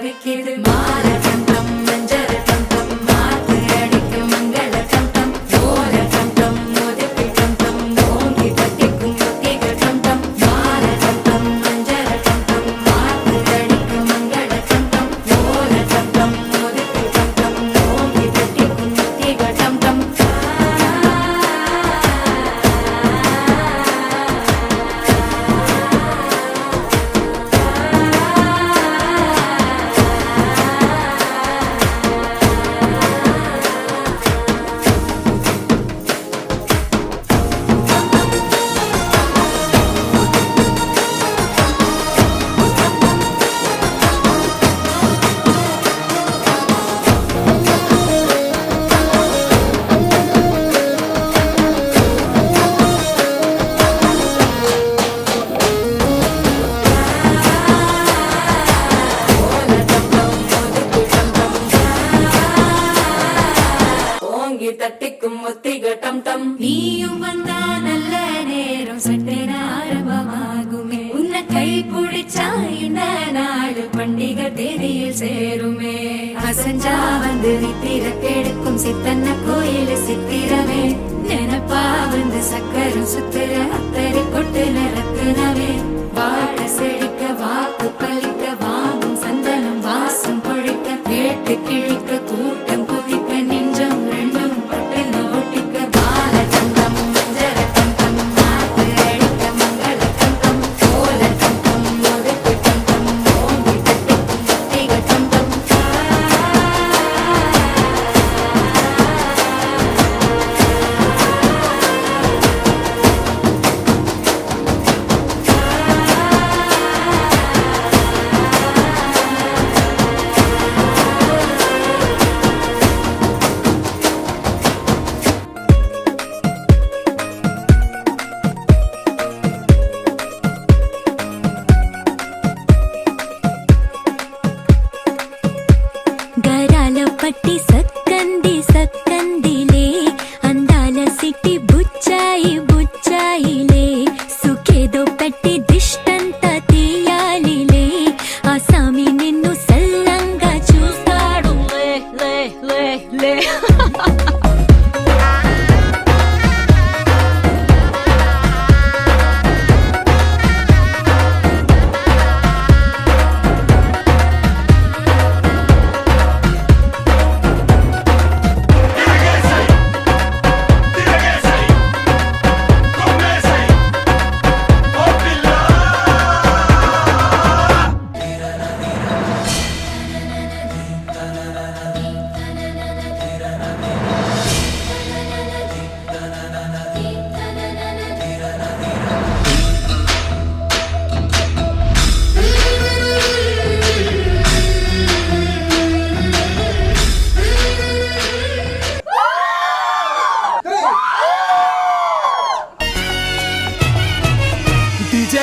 தவிக்குது மாற கண்டம் மஞ்சர கண்டம் மாத்து அடிக்க மங்கள கண்டம் ஓர கண்டம் ஒதுக்கு கண்டம் ஓங்கி தட்டிக்கும் ஒத்திக கண்டம் மாற கண்டம் மஞ்சர கண்டம் மாத்து அடிக்க மங்கள கண்டம் ஓர கண்டம் ஒதுக்கு கண்டம் ஓங்கி தட்டிக்கும் ஒத்திக கண்டம் தட்டிக்கும் ஒத்திக டம் டம் நீயும் வந்தா நல்ல நேரம் சட்டென ஆரம்பமாகுமே உன்னை கை பிடிச்சா இந்த நாடு பண்டிகை தேதியில் சேருமே அசஞ்சா வந்து நித்திர கெடுக்கும் சித்தன்ன கோயில் சித்திரமே நினப்பா வந்து சக்கரம் சுத்துற அத்தரை கொட்டு நிறக்குனவே வாழ செழிக்க வாக்கு பலிக்க வாங்கும் சந்தனம் வாசம் பொழிக்க கேட்டு கிழிக்க கூட்டம் குதிக்க நெஞ்சம் ரெண்டும் பட்டுன்னு ஒட்டிக்க பால கண்டம் மஞ்சர கண்டம் மாத்து அடிக்க மங்கள கண்டம் கோல கண்டம் ஒதுக்கு கண்டம் ஓங்கி தட்டிக்கும் ஒத்திக கண்டம் గరాల పట్టి సక్కంది సక్కందిలే అందాల సిట్టి బుచ్చాయి బుచ్చాయిలే సుఖేదో పెట్టి దిష్టంతా తీయాలిలే ఆ సామి నిన్ను సల్లంగా చూస్తాడు లే లే లే లే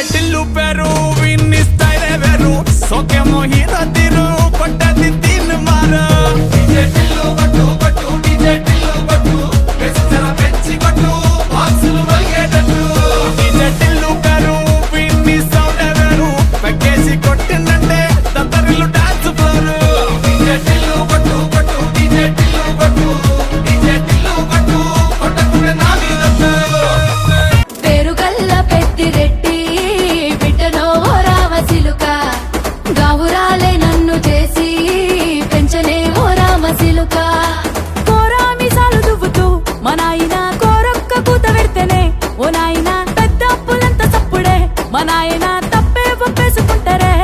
ಟಿಲ್ಲು ಪೆರು ವಿನ್ನಿ ಸ್ಟೈಲ್ ವೆರು ಸೋಕೆ ಮೋಹಿರ ತಿರು ಕೊಟ್ಟದಿ ತಿನ್ ಮಾರ ಡಿಜೆ ಟಿಲ್ಲು ಬಟ್ಟು ಬಟ್ಟು ಡಿಜೆ ಟಿಲ್ಲು ಬಟ್ಟು ಬೆಚ್ಚರ ಬೆಚ್ಚಿ ಬಟ್ಟು ಬಾಕ್ಸುಲು ಮಲ್ಗೆಟಟ್ಟು ಡಿಜೆ ಟಿಲ್ಲು ಪೆರು ವಿನ್ನಿ ಸೌಂಡ್ ವೆರು ಪೆಕ್ಕೇಸಿ ಕೊಟ್ಟಿನಂತೆ ತತ್ತರಿಲು ಡ್ಯಾನ್ಸ್ ಫ್ಲೋರ್ ಡಿಜೆ ಟಿಲ್ಲು ಬಟ್ಟು ಬಟ್ಟು ಡಿಜೆ ಟಿಲ್ಲು ಬಟ್ಟು ಡಿಜೆ ಟಿಲ್ಲು ಬಟ್ಟು ಕೊಟ್ಟಕುಡೆ ನಾವಿದತ್ತು పేరుగల్ల పెద్దిరెడ్డి బిడ్డనో రామసిలుక గావురాలే నన్ను చేసి పెంచనే ఓ రామసిలుక కోరామిసాలు దువ్వుతూ మా నాయన కోరొక్క కూత పెడితేనే ఓ నాయన పెద్ద అప్పులంత సప్పుడే మా నాయన తప్పే ఒప్పేసుకుంటారే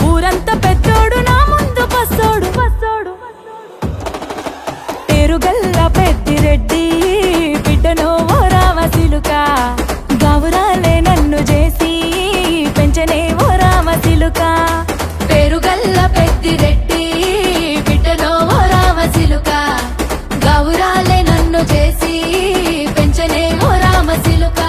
ఊరంతా పెద్దోడు నా ముందు బస్సోడు బస్సోడు పేరుగల్ల పెద్దిరెడ్డి బిడ్డనో ఓ రామసిలుక గావురాలే నన్ను చేసి పెంచనే ఓ రామసిలుక పేరుగల్ల పెద్దిరెడ్డి బిడ్డనో ఓ రామసిలుక గావురాలే నన్ను చేసి పెంచనే ఓ రామసిలుక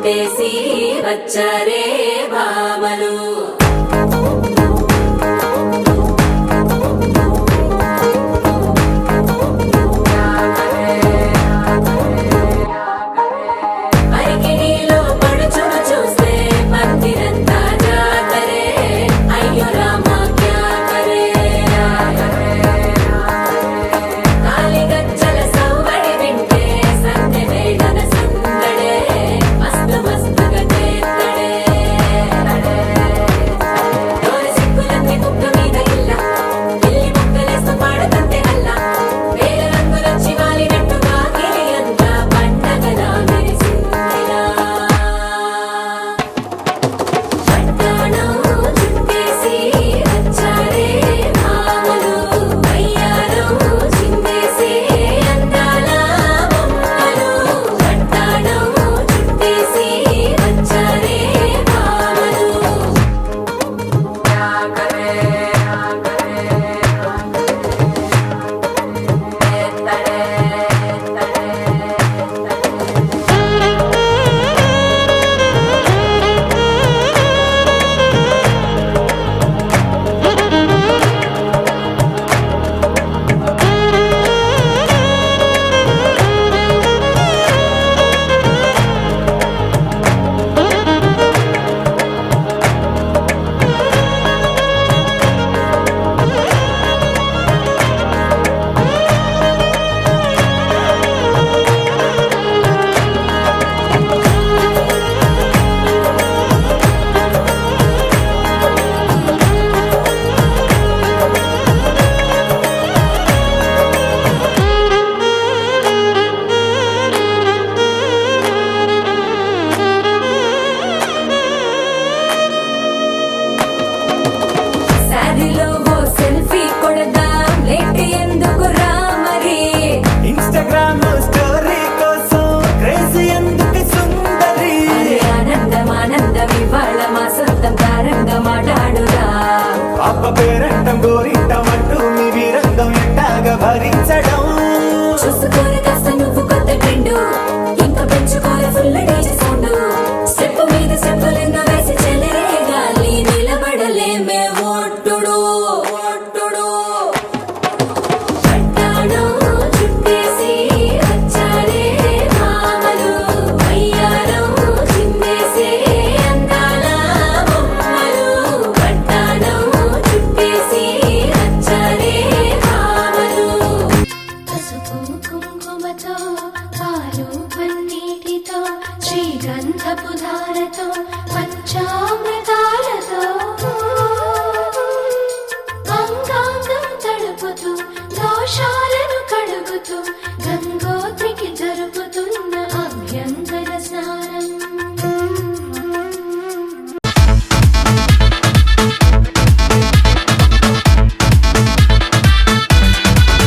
చుట్టేసి వచ్చారే భామలు అరికిణీలో పడుచును చూస్తే పందిరంతా జాతరే అయ్యో రామా క్యా కరే కాలిగజ్జల సవ్వడి వింటే సంధ్య వేళన సందడే మస్తు మస్తుగా చేత్తడే డోరి సిక్కులన్నీ కుక్క మీద ఇల్ల పిల్లి ముక్కలేస్తూ పాడుతంతే అల్ల వేల రంగులొచ్చి వాలినట్టుగా గిలి అంతా పండగలా మెరిసిందిలా పట్టాణం చుట్టేసి వచ్చారే భామలు అయ్యారం చిందేసి అందాల బొమ్మలు పట్టాణం చుట్టేసి వచ్చారే భామలు శారీలో ఓ సెల్ఫీ కొడదాం లేట్ ఎందుకు రా మరి ఇన్స్టాగ్రామ్ స్టోరీ కోసం క్రేజీ ఎందుకు సుందరి అరే ఆనందం ఆనందం ఇవాళ మా సొంతం తారంగా మాట్లాడురా పాప పేరంటం గోరింటం అంటూ మీ వీరంగం ఎట్టాగా భరించడం చూసుకోరు కాస్త నువ్వు కొత్త ట్రెండ్ ఇంకా పెంచుకోరు ఫుల్ డేజ్ సౌండ్ స్టెప్ మీద స్టెప్పులెన్నో వేసి చెలరే గాలి నిలబడలేమే ఒట్టుడు ఒట్టుడు పట్టాణం చుట్టేసి వచ్చారే భామలు అయ్యారం చిందేసి అందాల బొమ్మలు పట్టాణం చుట్టేసి వచ్చారే భామలు పసుపు కుంకుమతో పాలు పన్నీటితో శ్రీగంధపు